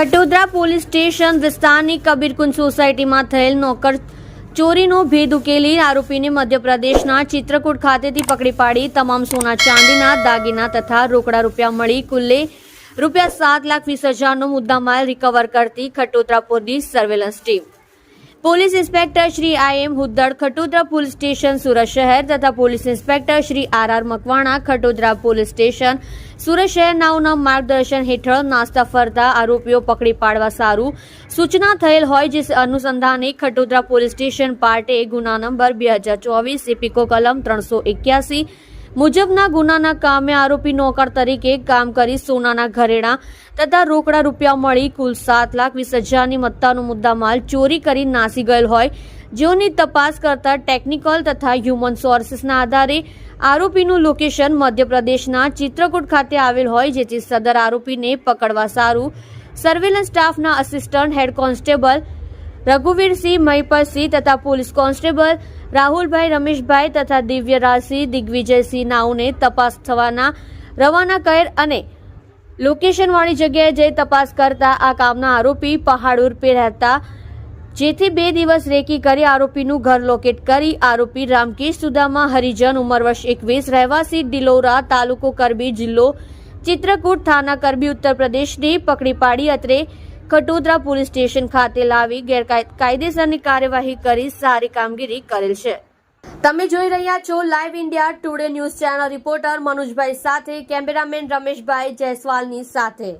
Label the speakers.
Speaker 1: Khatodara police station વિસ્તારની કબીરકુંજ સોસાયટીમાં થયેલ નોકર ચોરીનો ભેદ ઉકેલી આરોપીને મધ્યપ્રદેશના ચિત્રકૂટ ખાતેથી પકડી પાડી તમામ સોના ચાંદીના દાગીના તથા રોકડા રૂપિયા મળી કુલ્લે ₹7,20,000નો મુદ્દામાલ રિકવર કરતી Khatodara police surveillance team police inspector Shri I.M. Huddad Khatodara police station Surat શહેર તથા police inspector Shri R.R. Makwana Khatodara police station Surat શહેર નાઓના માર્ગદર્શન હેઠળ નાસ્તા ફરતા આરોપીઓ પકડી પાડવા સારું સૂચના થયેલ હોય જે અનુસંધાને ખટોદરા પોલીસ સ્ટેશન પાર્ટે ગુના નંબર 2024 એપિકો કલમ 381 મુજબના ગુનાના કામે આરોપી નોકર તરીકે કામ કરી સોનાના ઘરેણા તથા રોકડા રૂપિયા મળી કુલ ₹7,20,000ની મત્તાનો મુદ્દામાલ ચોરી કરી નાસી ગયેલ હોય જેઓની તપાસ કરતા ટેકનિકલ તથા હ્યુમન સોર્સિસના આધારે આરોપીનું લોકેશન મધ્યપ્રદેશના ચિત્રકૂટ ખાતે આવેલ હોય જેથી સદર આરોપીને પકડવા સારું સર્વેલન્સ સ્ટાફના assistant head constable Raghuvirsinh Mahipatsinh તથા પોલીસ કોન્સ્ટેબલ રાહુલભાઈ રમેશભાઈ તથા દિવ્યરાજસિંહ દિગ્વિજયસિંહ નાઓને તપાસ થવાના રવાના કરેલ અને લોકેશનવાળી જગ્યાએ જઈ તપાસ કરતા આ કામના આરોપી પહાડ ઉર્ફે રહેતા જેથી 2 દિવસ રેકી કરી આરોપીનું ઘર લોકેટ કરી આરોપી રામકેશ સુદામા હરિજન ઉંમર વર્ષ 21 રહેવાસી ડિલોરા તાલુકો કરબી જિલ્લો ચિત્રકૂટ થાના કરબી ઉત્તર પ્રદેશને પકડી પાડી અત્રે ખટોદરા પોલીસ સ્ટેશન ખાતે લાવી કાયદેસરની કાર્યવાહી કરી સારી કામગીરી કરેલ છે। તમે જોઈ રહ્યા છો live India Today news channel reporter મનોજભાઈ સાથે કેમેરામેન રમેશભાઈ જયસ્વાલની સાથે।